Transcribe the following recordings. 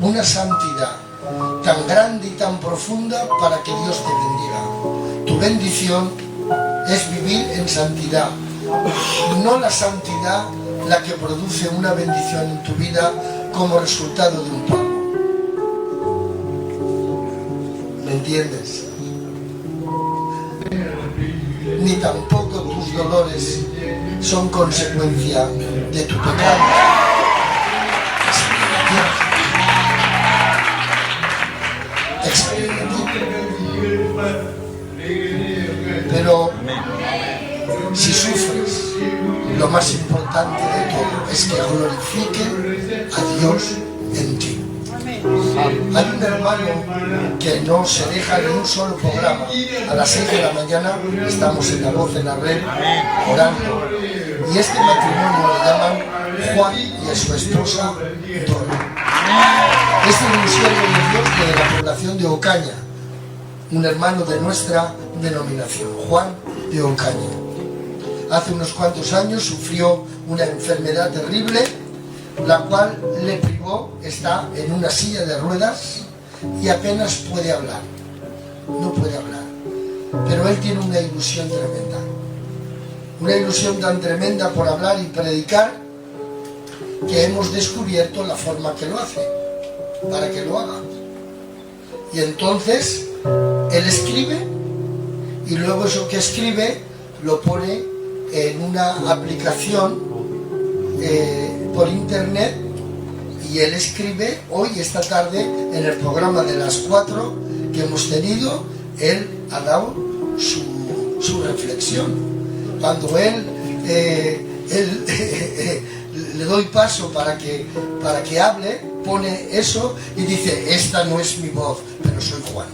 una santidad tan grande y tan profunda para que Dios te bendiga. Tu bendición es vivir en santidad, no la santidad la que produce una bendición en tu vida como resultado de un pago. ¿Me entiendes? Ni tampoco tus dolores son consecuencia de tu pecado. Pero si sufres, lo más importante de todo es que glorifique a Dios en ti. Hay un hermano que no se deja ni un solo programa. A las 6 de la mañana estamos en La Voz en la Red orando. Y este matrimonio le llaman Juan y a su esposa Dora. Este es un siervo de Dios de la población de Ocaña, un hermano de nuestra denominación, Juan de Ocaña. Hace unos cuantos años sufrió una enfermedad terrible, la cual le privó, está en una silla de ruedas y apenas puede hablar. No puede hablar. Pero él tiene una ilusión tremenda. Una ilusión tan tremenda por hablar y predicar que hemos descubierto la forma que lo hace, para que lo haga. Y entonces él escribe y luego eso que escribe lo pone en una aplicación por internet, y él escribe hoy, esta tarde, en el programa de las 4 que hemos tenido, él ha dado su reflexión. Cuando él le doy paso para que hable, pone eso y dice: esta no es mi voz, pero soy Juan.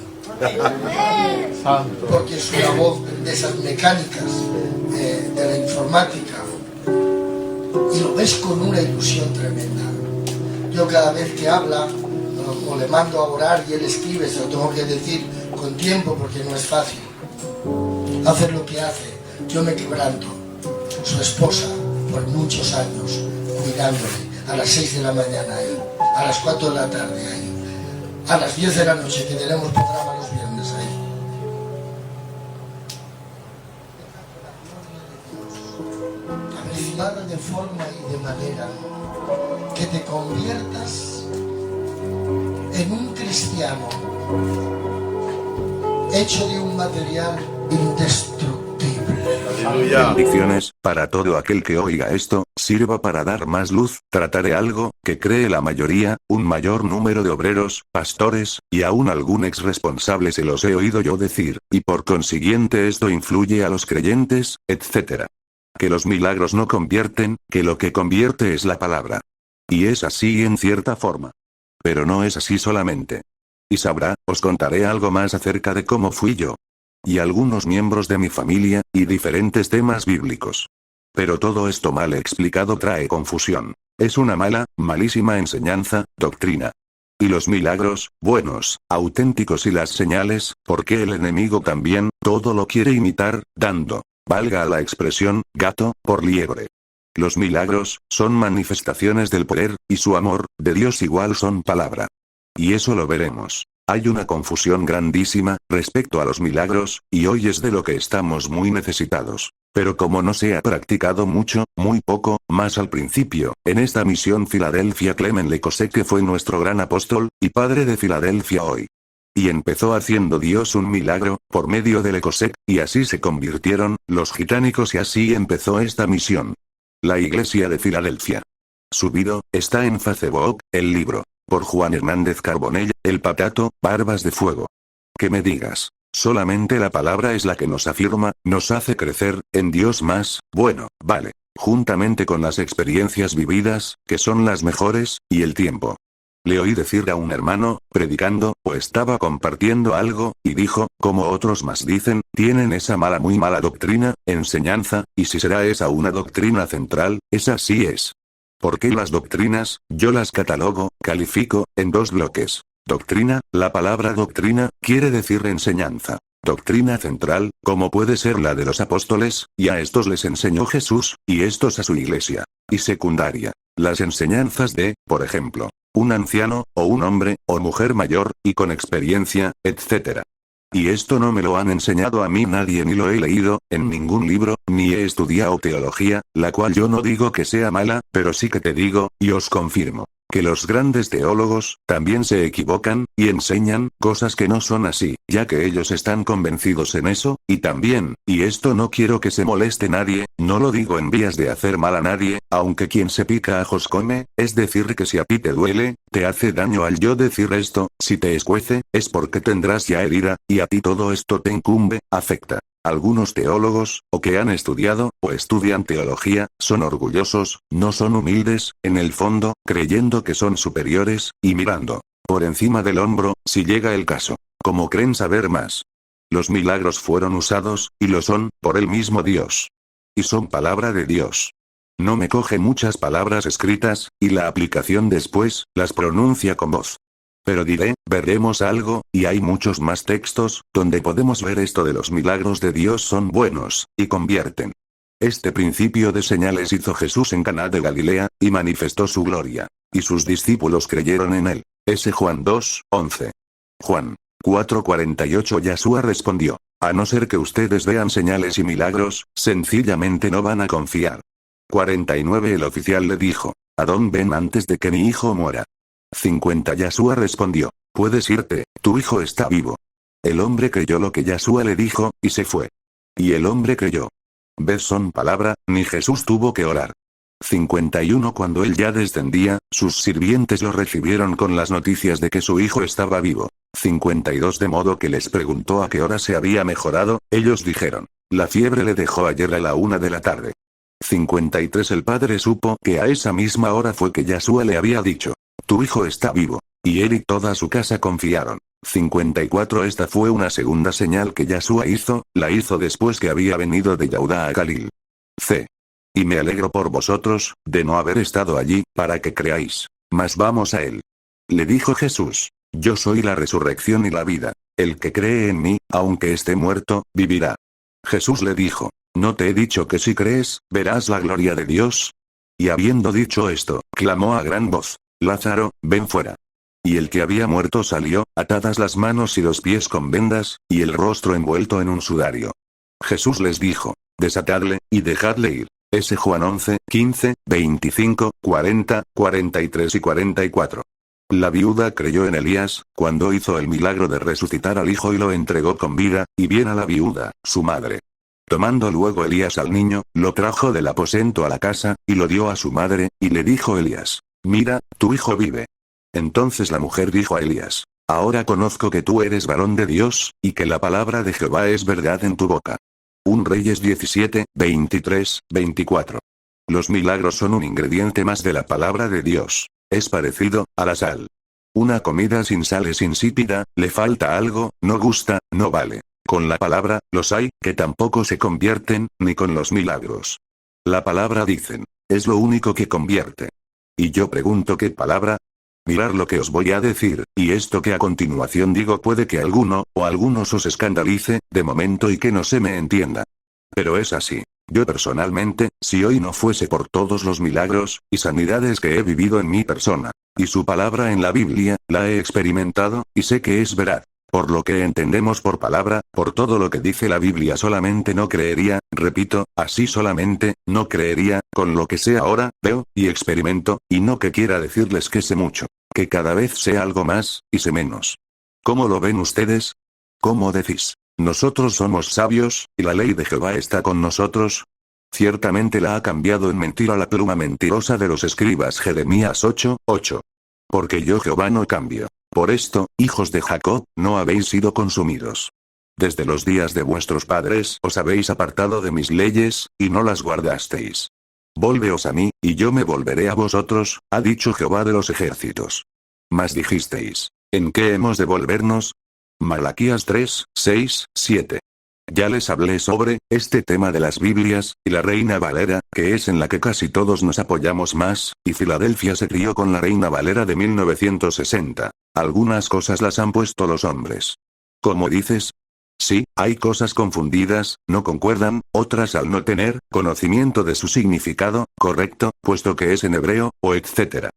Porque es una voz de esas mecánicas, de la informática, y lo ves con una ilusión tremenda. Yo cada vez que habla o le mando a orar y él escribe, se lo tengo que decir con tiempo porque no es fácil hacer lo que hace. Yo me quebranto. Su esposa, por muchos años, cuidándole, a las 6 de la mañana ahí, a las 4 de la tarde ahí, a las 10 de la noche, que tenemos programa los viernes ahí. Averiguada de forma y de manera que te conviertas en un cristiano hecho de un material indestructible. Bendiciones, para todo aquel que oiga esto, sirva para dar más luz, trataré algo, que cree la mayoría, un mayor número de obreros, pastores, y aún algún ex responsable se los he oído yo decir, y por consiguiente esto influye a los creyentes, etc. Que los milagros no convierten, que lo que convierte es la palabra. Y es así en cierta forma. Pero no es así solamente. Y sabrá, os contaré algo más acerca de cómo fui yo. Y algunos miembros de mi familia, y diferentes temas bíblicos. Pero todo esto mal explicado trae confusión. Es una mala, malísima enseñanza, doctrina. Y los milagros, buenos, auténticos, y las señales, porque el enemigo también, todo lo quiere imitar, dando, valga la expresión, gato por liebre. Los milagros, son manifestaciones del poder, y su amor, de Dios igual son palabra. Y eso lo veremos. Hay una confusión grandísima, respecto a los milagros, y hoy es de lo que estamos muy necesitados. Pero como no se ha practicado mucho, muy poco, más al principio, en esta misión Filadelfia, Clement Lecosec, que fue nuestro gran apóstol, y padre de Filadelfia hoy. Y empezó haciendo Dios un milagro, por medio de Lecosec, y así se convirtieron, los gitánicos, y así empezó esta misión. La Iglesia de Filadelfia. Subido, está en Facebook, el libro. Por Juan Hernández Carbonell, El Patato, Barbas de Fuego. Que me digas, solamente la palabra es la que nos afirma, nos hace crecer, en Dios más, bueno, vale, juntamente con las experiencias vividas, que son las mejores, y el tiempo. Le oí decir a un hermano, predicando, o estaba compartiendo algo, y dijo, como otros más dicen, tienen esa mala, muy mala doctrina, enseñanza, y si será esa una doctrina central, esa sí es. Porque las doctrinas, yo las catalogo, califico, en dos bloques. Doctrina, la palabra doctrina, quiere decir enseñanza. Doctrina central, como puede ser la de los apóstoles, y a estos les enseñó Jesús, y estos a su iglesia. Y secundaria. Las enseñanzas de, por ejemplo, un anciano, o un hombre, o mujer mayor, y con experiencia, etc. Y esto no me lo han enseñado a mí nadie ni lo he leído, en ningún libro, ni he estudiado teología, la cual yo no digo que sea mala, pero sí que te digo, y os confirmo, que los grandes teólogos, también se equivocan, y enseñan, cosas que no son así, ya que ellos están convencidos en eso, y también, y esto no quiero que se moleste nadie, no lo digo en vías de hacer mal a nadie, aunque quien se pica ajos come, es decir que si a ti te duele, te hace daño al yo decir esto, si te escuece, es porque tendrás ya herida, y a ti todo esto te incumbe, afecta. Algunos teólogos, o que han estudiado, o estudian teología, son orgullosos, no son humildes, en el fondo, creyendo que son superiores, y mirando por encima del hombro, si llega el caso. Como creen saber más. Los milagros fueron usados, y lo son, por el mismo Dios. Y son palabra de Dios. No me coge muchas palabras escritas, y la aplicación después, las pronuncia con voz. Pero diré, veremos algo, y hay muchos más textos, donde podemos ver esto de los milagros de Dios son buenos, y convierten. Este principio de señales hizo Jesús en Caná de Galilea, y manifestó su gloria. Y sus discípulos creyeron en él. S. Juan 2, 11. Juan 4:48. Yeshua respondió, a no ser que ustedes vean señales y milagros, sencillamente no van a confiar. 49. El oficial le dijo, ¿a dónde ven antes de que mi hijo muera? 50. Yeshua respondió, puedes irte, tu hijo está vivo. El hombre creyó lo que Yeshua le dijo, y se fue. Y el hombre creyó. ¿Ves son palabra? Ni Jesús tuvo que orar. 51. Cuando él ya descendía, sus sirvientes lo recibieron con las noticias de que su hijo estaba vivo. 52. De modo que les preguntó a qué hora se había mejorado, ellos dijeron, la fiebre le dejó ayer a la 1 de la tarde. 53. El padre supo que a esa misma hora fue que Yeshua le había dicho, tu hijo está vivo. Y él y toda su casa confiaron. 54. Esta fue una segunda señal que Yeshua hizo, la hizo después que había venido de Yaudá a Galil. C. Y me alegro por vosotros, de no haber estado allí, para que creáis. Mas vamos a él. Le dijo Jesús, yo soy la resurrección y la vida. El que cree en mí, aunque esté muerto, vivirá. Jesús le dijo, ¿no te he dicho que si crees, verás la gloria de Dios? Y habiendo dicho esto, clamó a gran voz, Lázaro, ven fuera. Y el que había muerto salió, atadas las manos y los pies con vendas, y el rostro envuelto en un sudario. Jesús les dijo, desatadle, y dejadle ir. S. Juan 11, 15, 25, 40, 43 y 44. La viuda creyó en Elías, cuando hizo el milagro de resucitar al hijo y lo entregó con vida, y bien a la viuda, su madre. Tomando luego Elías al niño, lo trajo del aposento a la casa, y lo dio a su madre, y le dijo Elías, mira, tu hijo vive. Entonces la mujer dijo a Elías, ahora conozco que tú eres varón de Dios, y que la palabra de Jehová es verdad en tu boca. 1 Reyes 17, 23, 24. Los milagros son un ingrediente más de la palabra de Dios. Es parecido a la sal. Una comida sin sal es insípida, le falta algo, no gusta, no vale. Con la palabra, los hay, que tampoco se convierten, ni con los milagros. La palabra dicen, es lo único que convierte. Y yo pregunto ¿qué palabra? Mirad lo que os voy a decir, y esto que a continuación digo puede que alguno, o algunos os escandalice, de momento y que no se me entienda. Pero es así. Yo personalmente, si hoy no fuese por todos los milagros, y sanidades que he vivido en mi persona, y su palabra en la Biblia, la he experimentado, y sé que es verdad. Por lo que entendemos por palabra, por todo lo que dice la Biblia solamente no creería, repito, así solamente, no creería, con lo que sé ahora, veo, y experimento, y no que quiera decirles que sé mucho, que cada vez sé algo más, y sé menos. ¿Cómo lo ven ustedes? ¿Cómo decís? Nosotros somos sabios, y la ley de Jehová está con nosotros. Ciertamente la ha cambiado en mentira la pluma mentirosa de los escribas. Jeremías 8, 8. Porque yo Jehová no cambio. Por esto, hijos de Jacob, no habéis sido consumidos. Desde los días de vuestros padres os habéis apartado de mis leyes, y no las guardasteis. Volveos a mí, y yo me volveré a vosotros, ha dicho Jehová de los ejércitos. Mas dijisteis, ¿en qué hemos de volvernos? Malaquías 3, 6, 7. Ya les hablé sobre este tema de las Biblias, y la Reina Valera, que es en la que casi todos nos apoyamos más, y Filadelfia se crió con la Reina Valera de 1960. Algunas cosas las han puesto los hombres. ¿Cómo dices? Sí, hay cosas confundidas, no concuerdan, otras al no tener conocimiento de su significado correcto, puesto que es en hebreo, o etc.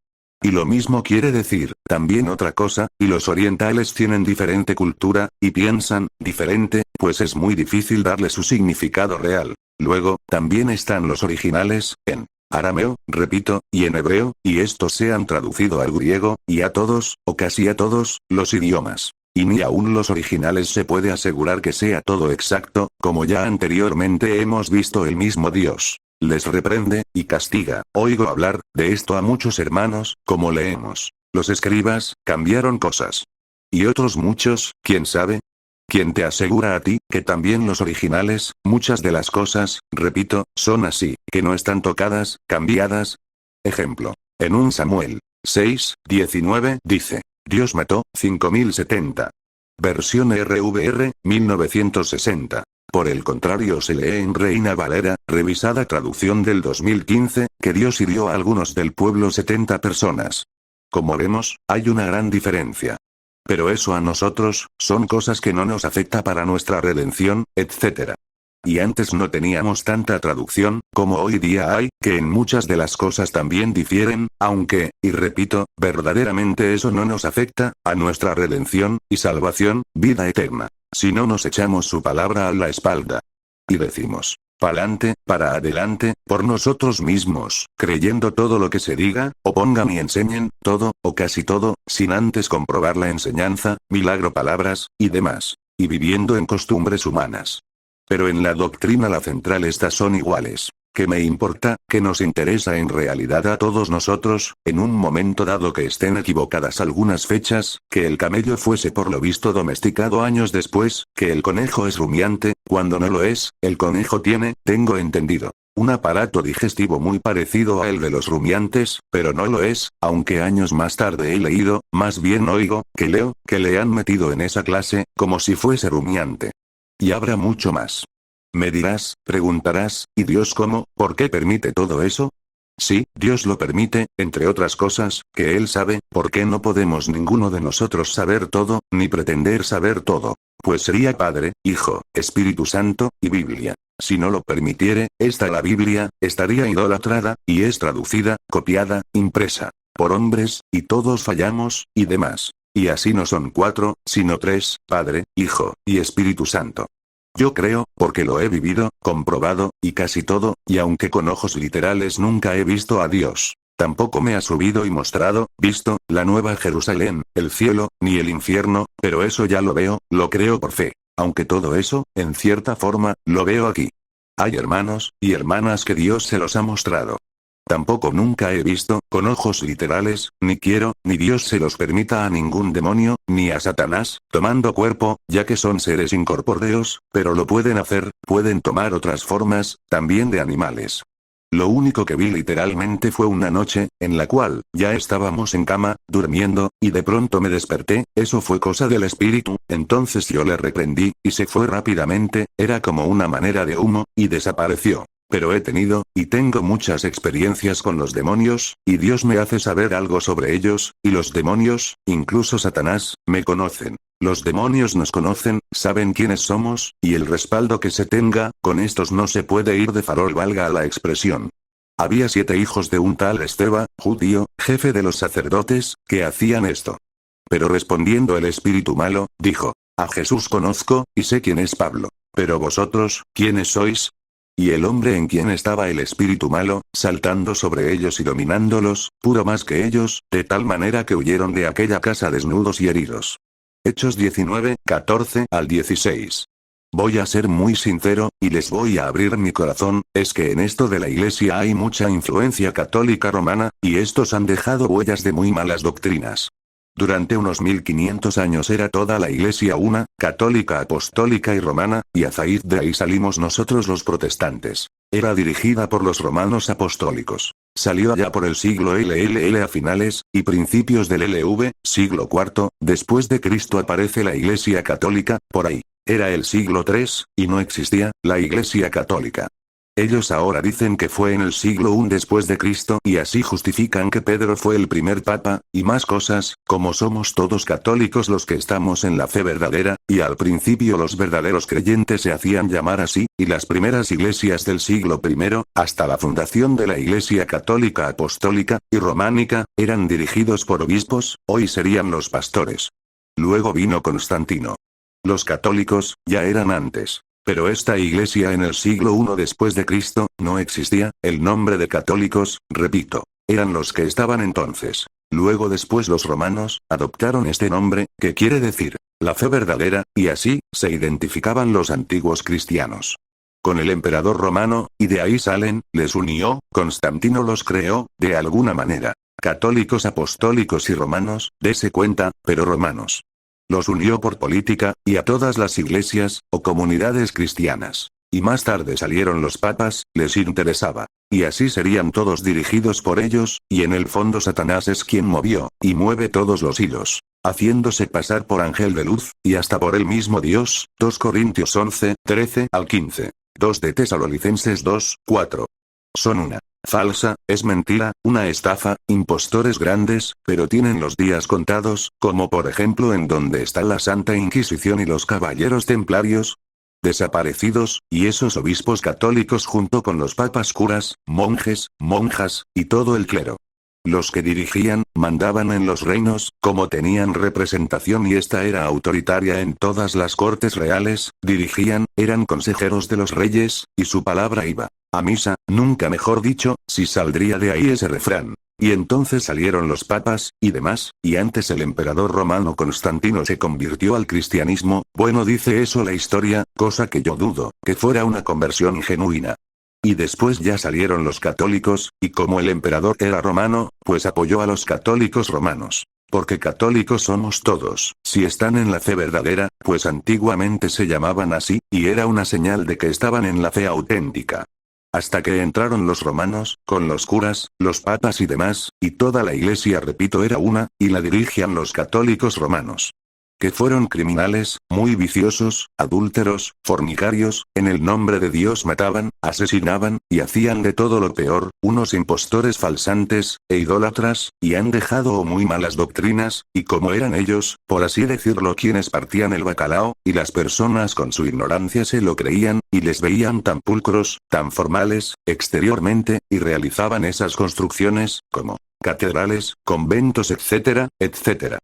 Y lo mismo quiere decir, también otra cosa, y los orientales tienen diferente cultura, y piensan, diferente, pues es muy difícil darle su significado real. Luego, también están los originales, en arameo, repito, y en hebreo, y estos se han traducido al griego, y a todos, o casi a todos, los idiomas. Y ni aún los originales se puede asegurar que sea todo exacto, como ya anteriormente hemos visto el mismo Dios les reprende, y castiga. Oigo hablar, de esto a muchos hermanos, como leemos. Los escribas, cambiaron cosas. Y otros muchos, ¿quién sabe? ¿Quién te asegura a ti, que también los originales, muchas de las cosas, repito, son así, que no están tocadas, cambiadas? Ejemplo. En 1 Samuel 6:19 dice, Dios mató 5070. Versión RVR, 1960. Por el contrario se lee en Reina Valera, revisada traducción del 2015, que Dios hirió a algunos del pueblo 70 personas. Como vemos, hay una gran diferencia. Pero eso a nosotros, son cosas que no nos afecta para nuestra redención, etc. Y antes no teníamos tanta traducción, como hoy día hay, que en muchas de las cosas también difieren, aunque, y repito, verdaderamente eso no nos afecta, a nuestra redención, y salvación, vida eterna. Si no nos echamos su palabra a la espalda. Y decimos, pa'lante, para adelante, por nosotros mismos, creyendo todo lo que se diga, o pongan y enseñen, todo, o casi todo, sin antes comprobar la enseñanza, milagro palabras, y demás. Y viviendo en costumbres humanas. Pero en la doctrina la central estas son iguales. ¿Qué me importa, que nos interesa en realidad a todos nosotros, en un momento dado que estén equivocadas algunas fechas, que el camello fuese por lo visto domesticado años después, que el conejo es rumiante, cuando no lo es, el conejo tiene, tengo entendido, un aparato digestivo muy parecido a el de los rumiantes, pero no lo es, aunque años más tarde he leído, más bien oigo, que leo, que le han metido en esa clase, como si fuese rumiante. Y habrá mucho más. Me dirás, preguntarás, ¿y Dios cómo, por qué permite todo eso? Sí, Dios lo permite, entre otras cosas, que Él sabe, ¿por qué no podemos ninguno de nosotros saber todo, ni pretender saber todo? Pues sería Padre, Hijo, Espíritu Santo, y Biblia. Si no lo permitiere, la Biblia, estaría idolatrada, y es traducida, copiada, impresa, por hombres, y todos fallamos, y demás. Y así no son 4, sino 3, Padre, Hijo, y Espíritu Santo. Yo creo, porque lo he vivido, comprobado, y casi todo, y aunque con ojos literales nunca he visto a Dios, tampoco me ha subido y mostrado, visto, la nueva Jerusalén, el cielo, ni el infierno, pero eso ya lo veo, lo creo por fe. Aunque todo eso, en cierta forma, lo veo aquí. Hay hermanos, y hermanas que Dios se los ha mostrado. Tampoco nunca he visto, con ojos literales, ni quiero, ni Dios se los permita a ningún demonio, ni a Satanás, tomando cuerpo, ya que son seres incorpóreos, pero lo pueden hacer, pueden tomar otras formas, también de animales. Lo único que vi literalmente fue una noche, en la cual, ya estábamos en cama, durmiendo, y de pronto me desperté, eso fue cosa del espíritu, entonces yo le reprendí, y se fue rápidamente, era como una manera de humo, y desapareció. Pero he tenido, y tengo muchas experiencias con los demonios, y Dios me hace saber algo sobre ellos, y los demonios, incluso Satanás, me conocen. Los demonios nos conocen, saben quiénes somos, y el respaldo que se tenga, con estos no se puede ir de farol, valga la expresión. Había 7 hijos de un tal Esteba, judío, jefe de los sacerdotes, que hacían esto. Pero respondiendo el espíritu malo, dijo, a Jesús conozco, y sé quién es Pablo. Pero vosotros, ¿quiénes sois? Y el hombre en quien estaba el espíritu malo, saltando sobre ellos y dominándolos, pudo más que ellos, de tal manera que huyeron de aquella casa desnudos y heridos. Hechos 19, 14 al 16. Voy a ser muy sincero, y les voy a abrir mi corazón, es que en esto de la iglesia hay mucha influencia católica romana, y estos han dejado huellas de muy malas doctrinas. Durante unos 1500 años era toda la iglesia una, católica, apostólica y romana, y a raíz de ahí salimos nosotros los protestantes. Era dirigida por los romanos apostólicos. Salió allá por el siglo LLL a finales, y principios del LV, siglo IV, después de Cristo aparece la iglesia católica, por ahí. Era el siglo III, y no existía, la iglesia católica. Ellos ahora dicen que fue en el siglo I después de Cristo y así justifican que Pedro fue el primer papa, y más cosas, como somos todos católicos los que estamos en la fe verdadera, y al principio los verdaderos creyentes se hacían llamar así, y las primeras iglesias del siglo I, hasta la fundación de la Iglesia Católica Apostólica y Románica, eran dirigidos por obispos, hoy serían los pastores. Luego vino Constantino. Los católicos, ya eran antes. Pero esta iglesia en el siglo I después de Cristo, no existía, el nombre de católicos, repito, eran los que estaban entonces. Luego después los romanos, adoptaron este nombre, que quiere decir, la fe verdadera, y así, se identificaban los antiguos cristianos con el emperador romano, y de ahí salen, les unió, Constantino los creó, de alguna manera. Católicos apostólicos y romanos, dese cuenta, pero romanos. Los unió por política, y a todas las iglesias, o comunidades cristianas. Y más tarde salieron los papas, les interesaba. Y así serían todos dirigidos por ellos, y en el fondo Satanás es quien movió, y mueve todos los hilos, haciéndose pasar por ángel de luz, y hasta por el mismo Dios, 2 Corintios 11, 13 al 15. 2 de Tesalonicenses 2, 4. Son una falsa, es mentira, una estafa, impostores grandes, pero tienen los días contados, como por ejemplo en donde está la Santa Inquisición y los caballeros templarios desaparecidos, y esos obispos católicos junto con los papas curas, monjes, monjas, y todo el clero. Los que dirigían, mandaban en los reinos, como tenían representación y esta era autoritaria en todas las cortes reales, dirigían, eran consejeros de los reyes, y su palabra iba a misa, nunca mejor dicho, si saldría de ahí ese refrán. Y entonces salieron los papas, y demás, y antes el emperador romano Constantino se convirtió al cristianismo, bueno dice eso la historia, cosa que yo dudo, que fuera una conversión genuina. Y después ya salieron los católicos, y como el emperador era romano, pues apoyó a los católicos romanos. Porque católicos somos todos, si están en la fe verdadera, pues antiguamente se llamaban así, y era una señal de que estaban en la fe auténtica. Hasta que entraron los romanos, con los curas, los papas y demás, y toda la iglesia repito era una, y la dirigían los católicos romanos. Que fueron criminales, muy viciosos, adúlteros, fornicarios, en el nombre de Dios mataban, asesinaban, y hacían de todo lo peor, unos impostores falsantes, e idólatras, y han dejado muy malas doctrinas, y como eran ellos, por así decirlo quienes partían el bacalao, y las personas con su ignorancia se lo creían, y les veían tan pulcros, tan formales, exteriormente, y realizaban esas construcciones, como catedrales, conventos etcétera, etcétera.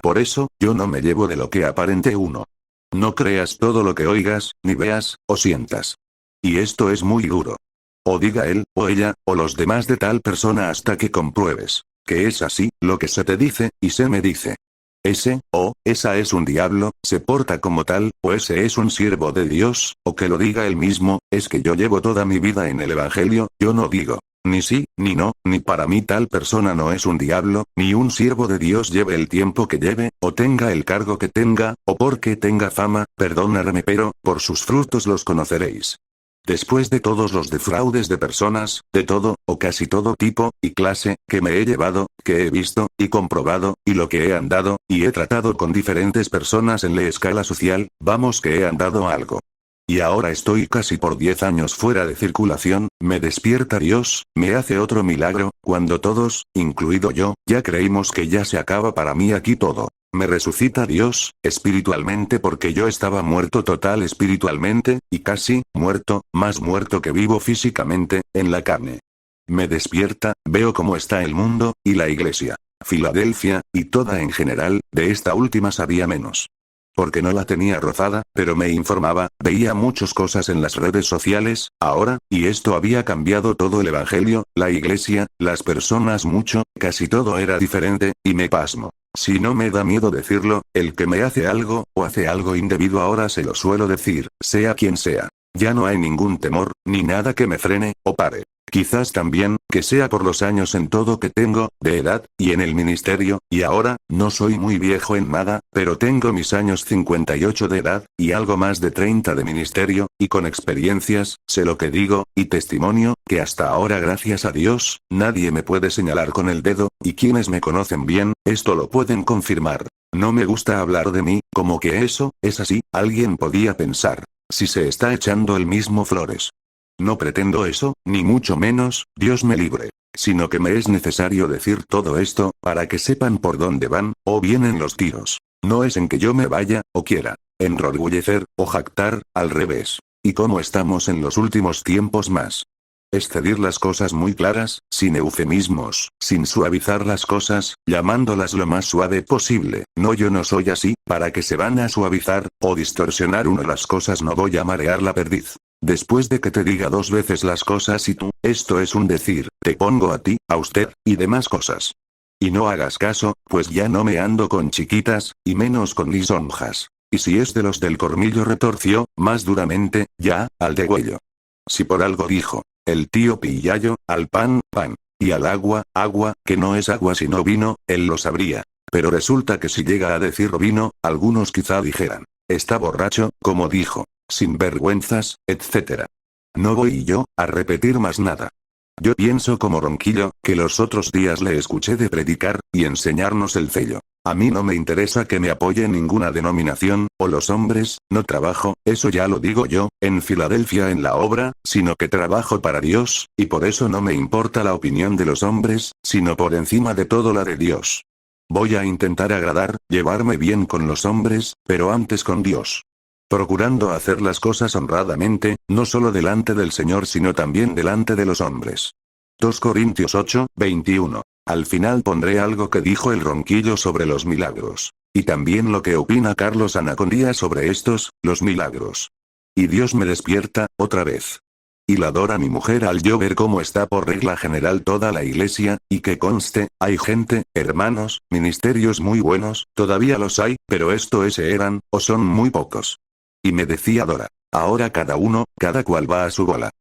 Por eso, yo no me llevo de lo que aparente uno. No creas todo lo que oigas, ni veas, o sientas. Y esto es muy duro. O diga él, o ella, o los demás de tal persona hasta que compruebes que es así, lo que se te dice, y se me dice. Ese, o esa es un diablo, se porta como tal, o ese es un siervo de Dios, o que lo diga él mismo, es que yo llevo toda mi vida en el Evangelio, yo no digo ni sí, ni no, ni para mí tal persona no es un diablo, ni un siervo de Dios lleve el tiempo que lleve, o tenga el cargo que tenga, o porque tenga fama, perdóname pero, por sus frutos los conoceréis. Después de todos los defraudes de personas, de todo, o casi todo tipo, y clase, que me he llevado, que he visto, y comprobado, y lo que he andado, y he tratado con diferentes personas en la escala social, vamos que he andado algo. Y ahora estoy casi por 10 años fuera de circulación, me despierta Dios, me hace otro milagro, cuando todos, incluido yo, ya creímos que ya se acaba para mí aquí todo. Me resucita Dios, espiritualmente porque yo estaba muerto total espiritualmente, y casi, muerto, más muerto que vivo físicamente, en la carne. Me despierta, veo cómo está el mundo, y la iglesia, Filadelfia, y toda en general, de esta última sabía menos. Porque no la tenía rozada, pero me informaba, veía muchas cosas en las redes sociales, ahora, y esto había cambiado todo el evangelio, la iglesia, las personas mucho, casi todo era diferente, y me pasmo. Si no me da miedo decirlo, el que me hace algo, o hace algo indebido ahora se lo suelo decir, sea quien sea. Ya no hay ningún temor, ni nada que me frene, o pare. Quizás también, que sea por los años en todo que tengo, de edad, y en el ministerio, y ahora, no soy muy viejo en nada, pero tengo mis años 58 de edad, y algo más de 30 de ministerio, y con experiencias, sé lo que digo, y testimonio, que hasta ahora gracias a Dios, nadie me puede señalar con el dedo, y quienes me conocen bien, esto lo pueden confirmar. No me gusta hablar de mí, como que eso, es así, alguien podía pensar. Si se está echando el mismo flores. No pretendo eso, ni mucho menos, Dios me libre. Sino que me es necesario decir todo esto, para que sepan por dónde van, o vienen los tiros. No es en que yo me vaya, o quiera enorgullecer, o jactar, al revés. Y como estamos en los últimos tiempos más. Es decir las cosas muy claras, sin eufemismos, sin suavizar las cosas, llamándolas lo más suave posible. No, yo no soy así, para que se van a suavizar, o distorsionar uno las cosas, no voy a marear la perdiz. Después de que te diga 2 veces las cosas y tú, esto es un decir, te pongo a ti, a usted, y demás cosas. Y no hagas caso, pues ya no me ando con chiquitas, y menos con lisonjas. Y si es de los del cornillo retorció, más duramente, ya, al degüello. Si por algo dijo el tío Pillayo, al pan, pan, y al agua, agua, que no es agua sino vino, él lo sabría. Pero resulta que si llega a decir vino, algunos quizá dijeran, está borracho, como dijo, sin vergüenzas, etc. No voy yo a repetir más nada. Yo pienso como Ronquillo, que los otros días le escuché de predicar, y enseñarnos el cello. A mí no me interesa que me apoye ninguna denominación, o los hombres, no trabajo, eso ya lo digo yo, en Filadelfia en la obra, sino que trabajo para Dios, y por eso no me importa la opinión de los hombres, sino por encima de todo la de Dios. Voy a intentar agradar, llevarme bien con los hombres, pero antes con Dios. Procurando hacer las cosas honradamente, no solo delante del Señor sino también delante de los hombres. 2 Corintios 8, 21. Al final pondré algo que dijo el Ronquillo sobre los milagros. Y también lo que opina Carlos Anacondía sobre estos, los milagros. Y Dios me despierta, otra vez. Y la adora mi mujer al yo ver cómo está por regla general toda la iglesia, y que conste, hay gente, hermanos, ministerios muy buenos, todavía los hay, pero eran, o son muy pocos. Y me decía Dora, ahora cada cual va a su bola.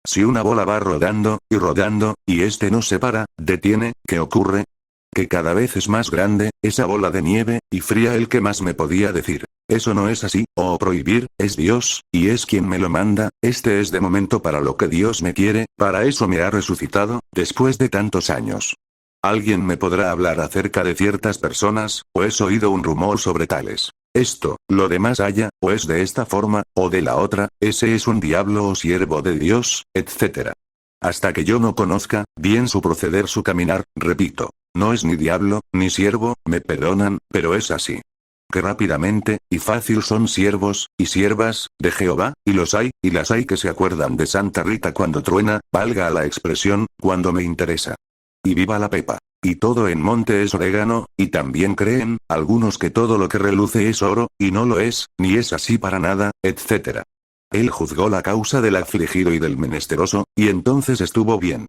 Si una bola va rodando, y no se para, detiene, ¿qué ocurre? Que cada vez es más grande, esa bola de nieve, y fría. El que más me podía decir, eso no es así, o prohibir, es Dios, y es quien me lo manda, es de momento para lo que Dios me quiere, para eso me ha resucitado, después de tantos años. Alguien me podrá hablar acerca de ciertas personas, o he oído un rumor sobre tales. Esto, lo demás haya, o es de esta forma, o de la otra, ese es un diablo o siervo de Dios, etc. Hasta que yo no conozca bien su proceder, su caminar, repito, no es ni diablo, ni siervo, me perdonan, pero es así. Que rápidamente, y fácil son siervos, y siervas, de Jehová, y los hay, y las hay que se acuerdan de Santa Rita cuando truena, valga la expresión, cuando me interesa. Y viva la Pepa. Y todo en monte es orégano, y también creen, algunos que todo lo que reluce es oro, y no lo es, ni es así para nada, etc. Él juzgó la causa del afligido y del menesteroso, y entonces estuvo bien.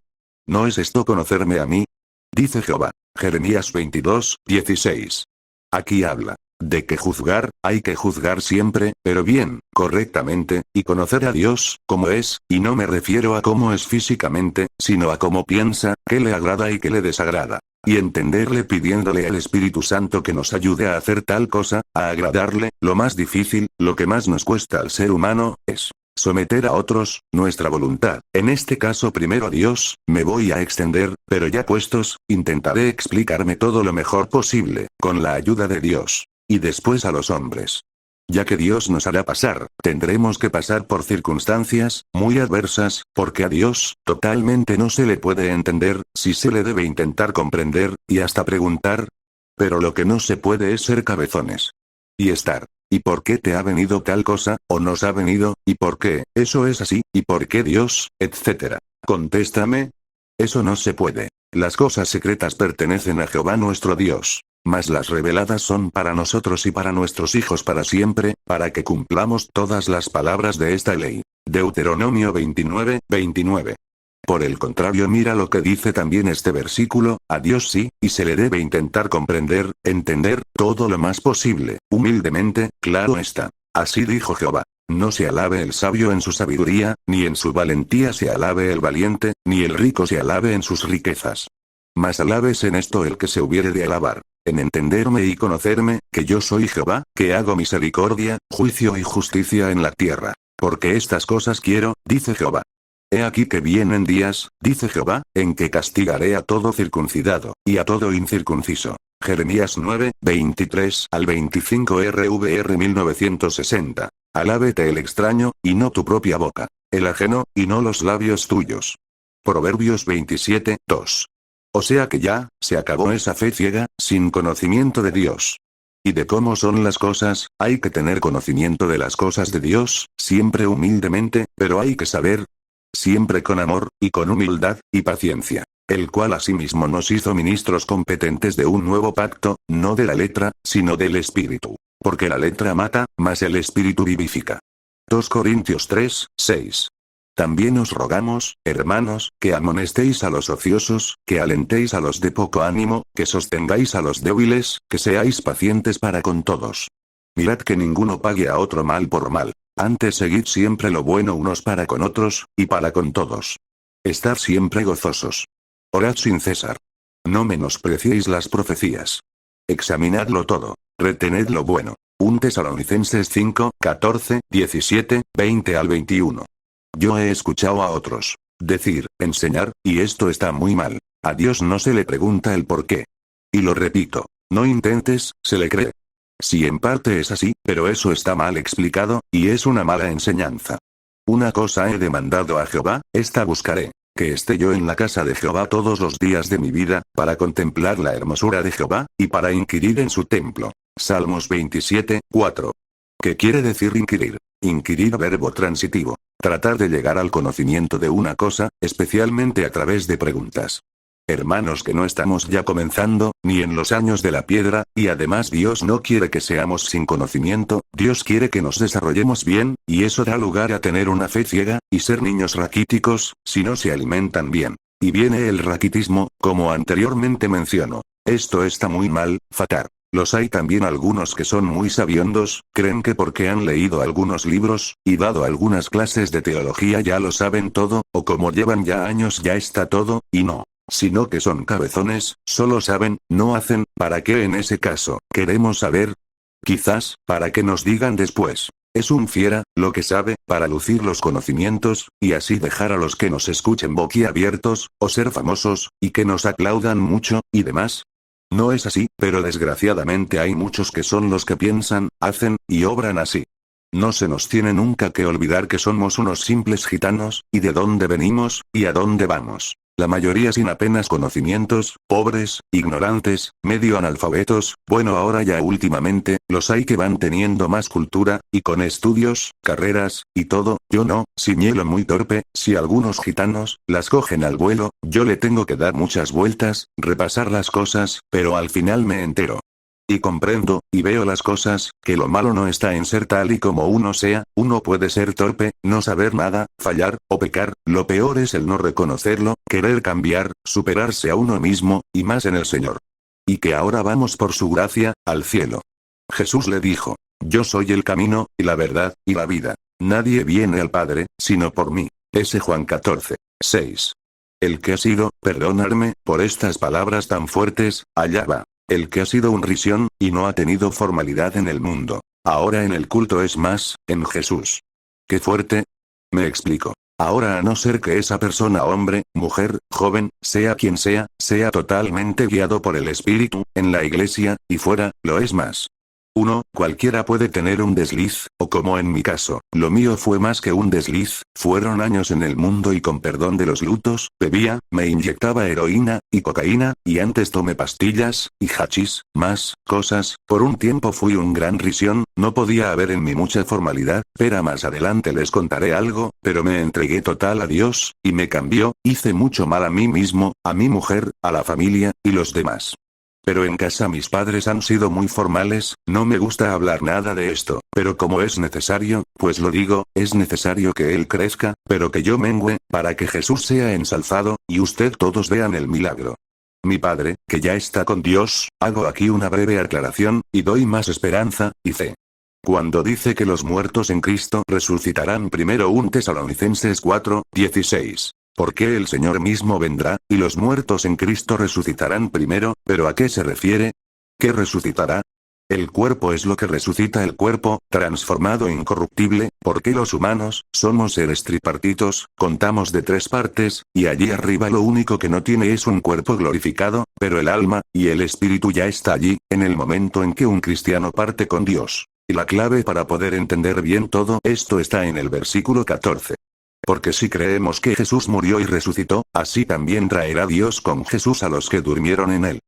¿No es esto conocerme a mí? Dice Jehová. Jeremías 22, 16. Aquí habla de que juzgar, hay que juzgar siempre, pero bien, correctamente, y conocer a Dios, como es, y no me refiero a cómo es físicamente, sino a cómo piensa, qué le agrada y qué le desagrada. Y entenderle pidiéndole al Espíritu Santo que nos ayude a hacer tal cosa, a agradarle. Lo más difícil, lo que más nos cuesta al ser humano, es someter a otros, nuestra voluntad. En este caso primero a Dios, me voy a extender, pero ya puestos, intentaré explicarme todo lo mejor posible, con la ayuda de Dios. Y después a los hombres. Ya que Dios nos hará pasar, tendremos que pasar por circunstancias muy adversas, porque a Dios, totalmente no se le puede entender, si se le debe intentar comprender, y hasta preguntar. Pero lo que no se puede es ser cabezones. Y estar. ¿Y por qué te ha venido tal cosa, o nos ha venido, y por qué, eso es así, y por qué Dios, etcétera? Contéstame. Eso no se puede. Las cosas secretas pertenecen a Jehová nuestro Dios. Mas las reveladas son para nosotros y para nuestros hijos para siempre, para que cumplamos todas las palabras de esta ley. Deuteronomio 29, 29. Por el contrario, mira lo que dice también este versículo, a Dios sí, y se le debe intentar comprender, entender, todo lo más posible, humildemente, claro está. Así dijo Jehová. No se alabe el sabio en su sabiduría, ni en su valentía se alabe el valiente, ni el rico se alabe en sus riquezas. Mas alabes en esto el que se hubiere de alabar, en entenderme y conocerme, que yo soy Jehová, que hago misericordia, juicio y justicia en la tierra. Porque estas cosas quiero, dice Jehová. He aquí que vienen días, dice Jehová, en que castigaré a todo circuncidado, y a todo incircunciso. Jeremías 9, 23 al 25 RVR 1960. Alábete el extraño, y no tu propia boca. El ajeno, y no los labios tuyos. Proverbios 27:2. O sea que ya, se acabó esa fe ciega, sin conocimiento de Dios. Y de cómo son las cosas, hay que tener conocimiento de las cosas de Dios, siempre humildemente, pero hay que saber, siempre con amor, y con humildad, y paciencia. El cual asimismo nos hizo ministros competentes de un nuevo pacto, no de la letra, sino del Espíritu. Porque la letra mata, mas el Espíritu vivifica. 2 Corintios 3:6. También os rogamos, hermanos, que amonestéis a los ociosos, que alentéis a los de poco ánimo, que sostengáis a los débiles, que seáis pacientes para con todos. Mirad que ninguno pague a otro mal por mal. Antes seguid siempre lo bueno unos para con otros, y para con todos. Estad siempre gozosos. Orad sin cesar. No menospreciéis las profecías. Examinadlo todo. Retened lo bueno. 1 Tesalonicenses 5:14, 17, 20 al 21. Yo he escuchado a otros decir, enseñar, y esto está muy mal. A Dios no se le pregunta el por qué. Y lo repito, no intentes, se le cree. Sí, en parte es así, pero eso está mal explicado, y es una mala enseñanza. Una cosa he demandado a Jehová, esta buscaré, que esté yo en la casa de Jehová todos los días de mi vida, para contemplar la hermosura de Jehová, y para inquirir en su templo. Salmos 27:4. ¿Qué quiere decir inquirir? Inquirir, verbo transitivo. Tratar de llegar al conocimiento de una cosa, especialmente a través de preguntas. Hermanos, que no estamos ya comenzando, ni en los años de la piedra, y además Dios no quiere que seamos sin conocimiento, Dios quiere que nos desarrollemos bien, y eso da lugar a tener una fe ciega, y ser niños raquíticos, si no se alimentan bien. Y viene el raquitismo, como anteriormente menciono. Esto está muy mal, fatal. Los hay también algunos que son muy sabiondos, creen que porque han leído algunos libros, y dado algunas clases de teología ya lo saben todo, o como llevan ya años ya está todo, y no. Sino que son cabezones, solo saben, no hacen. ¿Para qué en ese caso? ¿Queremos saber? Quizás, para que nos digan después. Es un fiera, lo que sabe, para lucir los conocimientos, y así dejar a los que nos escuchen boquiabiertos, o ser famosos, y que nos aplaudan mucho, y demás. No es así, pero desgraciadamente hay muchos que son los que piensan, hacen, y obran así. No se nos tiene nunca que olvidar que somos unos simples gitanos, y de dónde venimos, y a dónde vamos. La mayoría sin apenas conocimientos, pobres, ignorantes, medio analfabetos, bueno ahora ya últimamente, los hay que van teniendo más cultura, y con estudios, carreras, y todo, yo no, ciñelo muy torpe, si algunos gitanos, las cogen al vuelo, yo le tengo que dar muchas vueltas, repasar las cosas, pero al final me entero. Y comprendo, y veo las cosas, que lo malo no está en ser tal y como uno sea, uno puede ser torpe, no saber nada, fallar, o pecar, lo peor es el no reconocerlo, querer cambiar, superarse a uno mismo, y más en el Señor. Y que ahora vamos por su gracia, al cielo. Jesús le dijo, yo soy el camino, y la verdad, y la vida. Nadie viene al Padre, sino por mí. Ese Juan 14:6. El que ha sido, perdonadme, por estas palabras tan fuertes, allá va. El que ha sido un risión, y no ha tenido formalidad en el mundo. Ahora en el culto es más, en Jesús. ¡Qué fuerte! Me explico. Ahora a no ser que esa persona, hombre, mujer, joven, sea quien sea totalmente guiado por el Espíritu, en la iglesia, y fuera, lo es más. Cualquiera puede tener un desliz, o como en mi caso, lo mío fue más que un desliz, fueron años en el mundo y con perdón de los lutos, bebía, me inyectaba heroína, y cocaína, y antes tomé pastillas, y hachís, más, cosas, por un tiempo fui un gran risión, no podía haber en mí mucha formalidad, pero más adelante les contaré algo, pero me entregué total a Dios, y me cambió, hice mucho mal a mí mismo, a mi mujer, a la familia, y los demás. Pero en casa mis padres han sido muy formales, no me gusta hablar nada de esto, pero como es necesario, pues lo digo, es necesario que él crezca, pero que yo mengüe, para que Jesús sea ensalzado, y usted todos vean el milagro. Mi padre, que ya está con Dios, hago aquí una breve aclaración, y doy más esperanza, y fe. Cuando dice que los muertos en Cristo resucitarán primero 1 Tesalonicenses 4:16. Porque el Señor mismo vendrá, y los muertos en Cristo resucitarán primero, ¿pero a qué se refiere? ¿Qué resucitará? El cuerpo es lo que resucita el cuerpo, transformado e incorruptible, porque los humanos, somos seres tripartitos, contamos de 3 partes, y allí arriba lo único que no tiene es un cuerpo glorificado, pero el alma, y el espíritu ya está allí, en el momento en que un cristiano parte con Dios. Y la clave para poder entender bien todo esto está en el versículo 14. Porque si creemos que Jesús murió y resucitó, así también traerá Dios con Jesús a los que durmieron en él.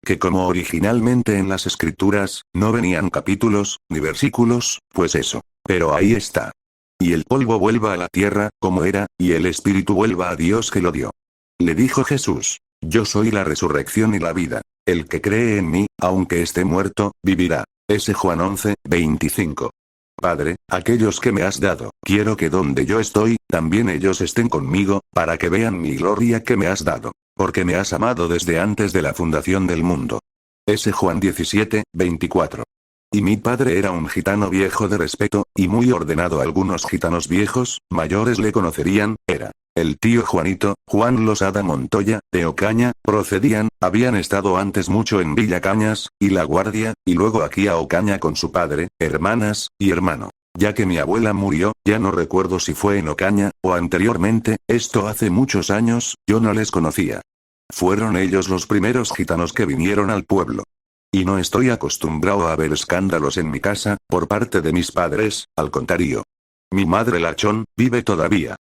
Que como originalmente en las Escrituras, no venían capítulos, ni versículos, pues eso. Pero ahí está. Y el polvo vuelva a la tierra, como era, y el espíritu vuelva a Dios que lo dio. Le dijo Jesús: yo soy la resurrección y la vida. El que cree en mí, aunque esté muerto, vivirá. Ese Juan 11, 25. Padre, aquellos que me has dado, quiero que donde yo estoy, también ellos estén conmigo, para que vean mi gloria que me has dado. Porque me has amado desde antes de la fundación del mundo. Ese Juan 17, 24. Y mi padre era un gitano viejo de respeto, y muy ordenado. Algunos gitanos viejos, mayores le conocerían, era el tío Juanito, Juan Losada Montoya, de Ocaña, procedían, habían estado antes mucho en Villa Cañas, y La Guardia, y luego aquí a Ocaña con su padre, hermanas, y hermano. Ya que mi abuela murió, ya no recuerdo si fue en Ocaña, o anteriormente, esto hace muchos años, yo no les conocía. Fueron ellos los primeros gitanos que vinieron al pueblo. Y no estoy acostumbrado a ver escándalos en mi casa, por parte de mis padres, al contrario. Mi madre Lachón, vive todavía.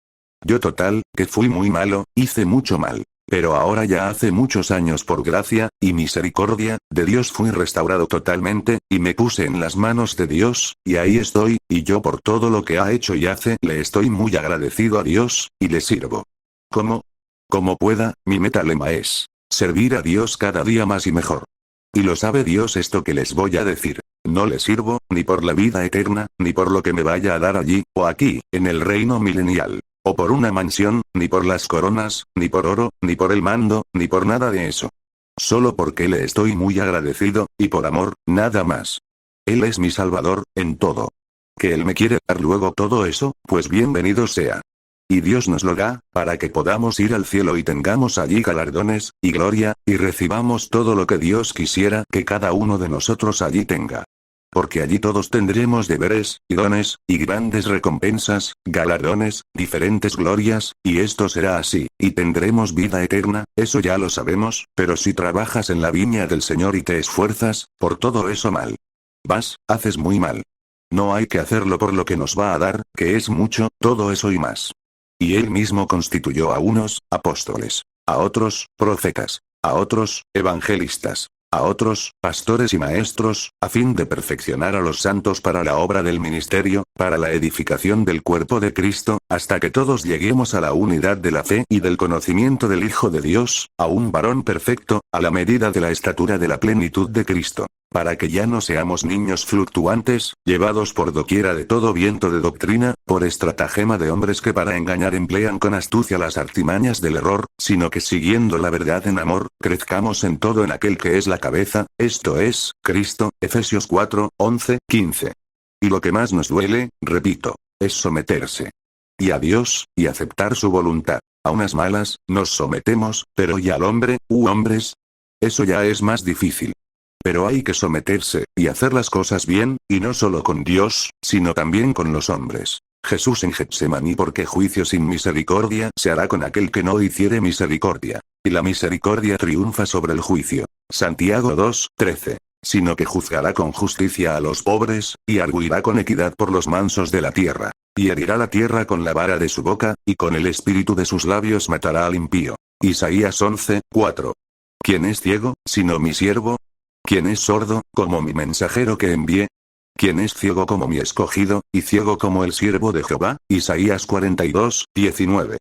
Yo total, que fui muy malo, hice mucho mal. Pero ahora ya hace muchos años por gracia, y misericordia, de Dios fui restaurado totalmente, y me puse en las manos de Dios, y ahí estoy, y yo por todo lo que ha hecho y hace, le estoy muy agradecido a Dios, y le sirvo. Como pueda, mi meta lema es servir a Dios cada día más y mejor. Y lo sabe Dios esto que les voy a decir. No le sirvo, ni por la vida eterna, ni por lo que me vaya a dar allí, o aquí, en el reino milenial. O por una mansión, ni por las coronas, ni por oro, ni por el mando, ni por nada de eso. Solo porque le estoy muy agradecido, y por amor, nada más. Él es mi Salvador, en todo. Que Él me quiere dar luego todo eso, pues bienvenido sea. Y Dios nos lo da, para que podamos ir al cielo y tengamos allí galardones, y gloria, y recibamos todo lo que Dios quisiera que cada uno de nosotros allí tenga. Porque allí todos tendremos deberes, y dones, y grandes recompensas, galardones, diferentes glorias, y esto será así, y tendremos vida eterna, eso ya lo sabemos, pero si trabajas en la viña del Señor y te esfuerzas, por todo eso mal. Haces muy mal. No hay que hacerlo por lo que nos va a dar, que es mucho, todo eso y más. Y Él mismo constituyó a unos, apóstoles, a otros, profetas, a otros, evangelistas, a otros, pastores y maestros, a fin de perfeccionar a los santos para la obra del ministerio, para la edificación del cuerpo de Cristo, hasta que todos lleguemos a la unidad de la fe y del conocimiento del Hijo de Dios, a un varón perfecto, a la medida de la estatura de la plenitud de Cristo. Para que ya no seamos niños fluctuantes, llevados por doquiera de todo viento de doctrina, por estratagema de hombres que para engañar emplean con astucia las artimañas del error, sino que siguiendo la verdad en amor, crezcamos en todo en aquel que es la cabeza, esto es, Cristo, Efesios 4, 11, 15. Y lo que más nos duele, repito, es someterse. Y a Dios, y aceptar su voluntad. A unas malas, nos sometemos, pero ¿y al hombre, hombres? Eso ya es más difícil. Pero hay que someterse, y hacer las cosas bien, y no solo con Dios, sino también con los hombres. Jesús en Getsemaní, porque juicio sin misericordia se hará con aquel que no hiciere misericordia. Y la misericordia triunfa sobre el juicio. Santiago 2, 13. Sino que juzgará con justicia a los pobres, y arguirá con equidad por los mansos de la tierra. Y herirá la tierra con la vara de su boca, y con el espíritu de sus labios matará al impío. Isaías 11, 4. ¿Quién es ciego, sino mi siervo? ¿Quién es sordo, como mi mensajero que envié? ¿Quién es ciego como mi escogido, y ciego como el siervo de Jehová? Isaías 42, 19.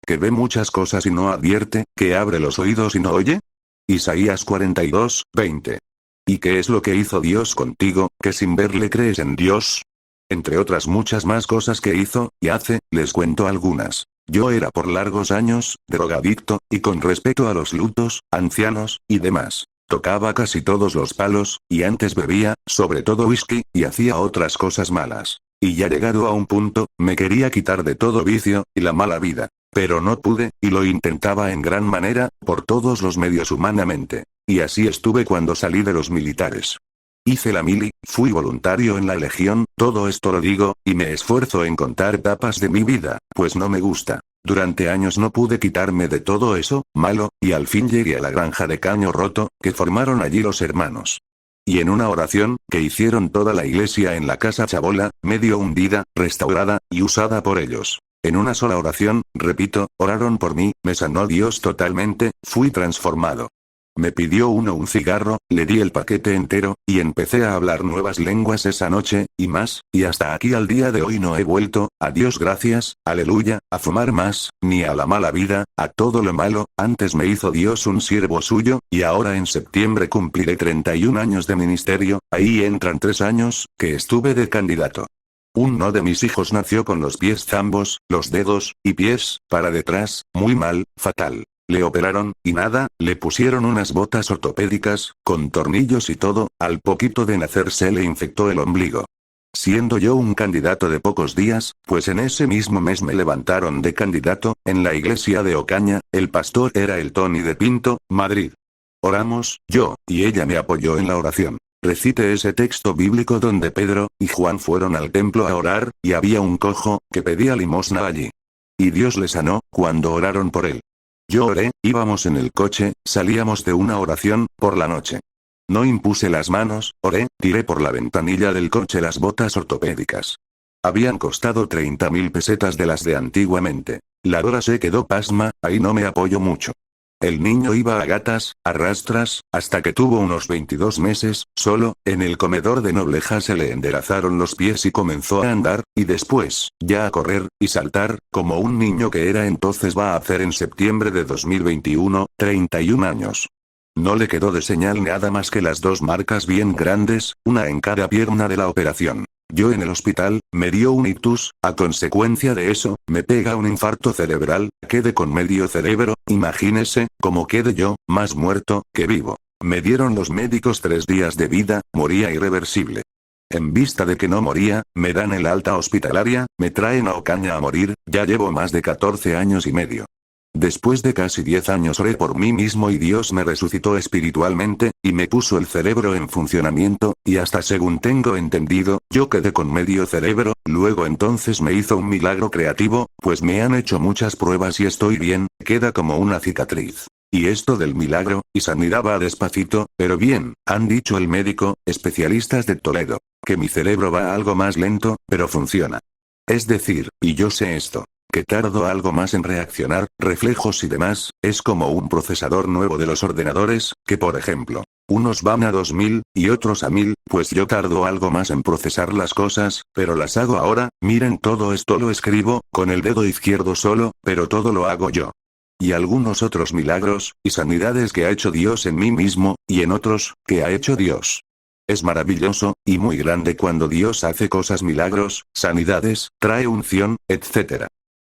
¿Que ve muchas cosas y no advierte, que abre los oídos y no oye? Isaías 42, 20. ¿Y qué es lo que hizo Dios contigo, que sin verle crees en Dios? Entre otras muchas más cosas que hizo, y hace, les cuento algunas. Yo era por largos años, drogadicto, y con respecto a los lutos, ancianos, y demás. Tocaba casi todos los palos, y antes bebía, sobre todo whisky, y hacía otras cosas malas. Y ya llegado a un punto, me quería quitar de todo vicio, y la mala vida. Pero no pude, y lo intentaba en gran manera, por todos los medios humanamente. Y así estuve cuando salí de los militares. Hice la mili, fui voluntario en la legión, todo esto lo digo, y me esfuerzo en contar etapas de mi vida, pues no me gusta. Durante años no pude quitarme de todo eso, malo, y al fin llegué a la granja de Caño Roto, que formaron allí los hermanos Y en una oración, que hicieron toda la iglesia en la casa chabola, medio hundida, restaurada, y usada por ellos. En una sola oración, repito, oraron por mí, me sanó Dios totalmente, fui transformado. Me pidió uno un cigarro, le di el paquete entero, y empecé a hablar nuevas lenguas esa noche, y más, y hasta aquí al día de hoy no he vuelto, a Dios gracias, aleluya, a fumar más, ni a la mala vida, a todo lo malo, antes me hizo Dios un siervo suyo, y ahora en septiembre cumpliré 31 años de ministerio, ahí entran 3 años, que estuve de candidato. Uno de mis hijos nació con los pies zambos, los dedos, y pies, para detrás, muy mal, fatal. Le operaron, y nada, le pusieron unas botas ortopédicas, con tornillos y todo, al poquito de nacer se le infectó el ombligo. Siendo yo un candidato de pocos días, pues en ese mismo mes me levantaron de candidato, en la iglesia de Ocaña, el pastor era el Tony de Pinto, Madrid. Oramos, yo, y ella me apoyó en la oración. Recite ese texto bíblico donde Pedro y Juan fueron al templo a orar, y había un cojo, que pedía limosna allí. Y Dios le sanó, cuando oraron por él. Yo oré, íbamos en el coche, salíamos de una oración, por la noche. No impuse las manos, oré, tiré por la ventanilla del coche las botas ortopédicas. Habían costado 30.000 pesetas de las de antiguamente. La Dora se quedó pasma, ahí no me apoyo mucho. El niño iba a gatas, a rastras, hasta que tuvo unos 22 meses, solo, en el comedor de Nobleja se le enderazaron los pies y comenzó a andar, y después, ya a correr, y saltar, como un niño que era entonces va a hacer en septiembre de 2021, 31 años. No le quedó de señal nada más que las 2 marcas bien grandes, una en cada pierna de la operación. Yo en el hospital, me dio un ictus, a consecuencia de eso, me pega un infarto cerebral, quedé con medio cerebro, imagínese, como quede yo, más muerto, que vivo. Me dieron los médicos 3 días de vida, moría irreversible. En vista de que no moría, me dan el alta hospitalaria, me traen a Ocaña a morir, ya llevo más de 14 años y medio. Después de casi 10 años oré por mí mismo y Dios me resucitó espiritualmente, y me puso el cerebro en funcionamiento, y hasta según tengo entendido, yo quedé con medio cerebro, luego entonces me hizo un milagro creativo, pues me han hecho muchas pruebas y estoy bien, queda como una cicatriz. Y esto del milagro, y sanidad va despacito, pero bien, han dicho el médico, especialistas de Toledo, que mi cerebro va algo más lento, pero funciona. Es decir, y yo sé esto, que tardo algo más en reaccionar, reflejos y demás, es como un procesador nuevo de los ordenadores, que por ejemplo, unos van a 2000, y otros a 1000, pues yo tardo algo más en procesar las cosas, pero las hago ahora, miren todo esto lo escribo, con el dedo izquierdo solo, pero todo lo hago yo. Y algunos otros milagros, y sanidades que ha hecho Dios en mí mismo, y en otros, que ha hecho Dios. Es maravilloso, y muy grande cuando Dios hace cosas milagros, sanidades, trae unción, etc.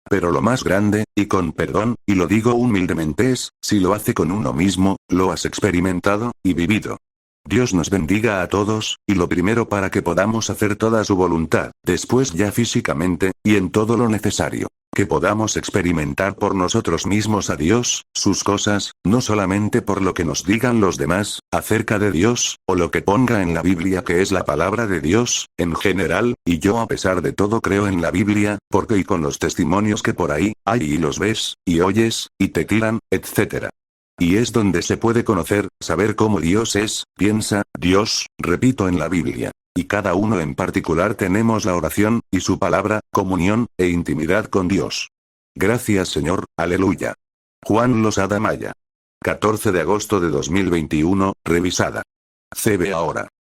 Pero lo más grande, y con perdón, y lo digo humildemente es, si lo hace con uno mismo, lo has experimentado, y vivido. Dios nos bendiga a todos, y lo primero para que podamos hacer toda su voluntad, después ya físicamente, y en todo lo necesario. Que podamos experimentar por nosotros mismos a Dios, sus cosas, no solamente por lo que nos digan los demás, acerca de Dios, o lo que ponga en la Biblia que es la palabra de Dios, en general, y yo a pesar de todo creo en la Biblia, porque y con los testimonios que por ahí, hay y los ves, y oyes, y te tiran, etc. Y es donde se puede conocer, saber cómo Dios es, piensa, Dios, repito en la Biblia. Y cada uno en particular tenemos la oración, y su palabra, comunión, e intimidad con Dios. Gracias Señor, aleluya. Juan Losada Maya. 14 de agosto de 2021, revisada. CB ahora.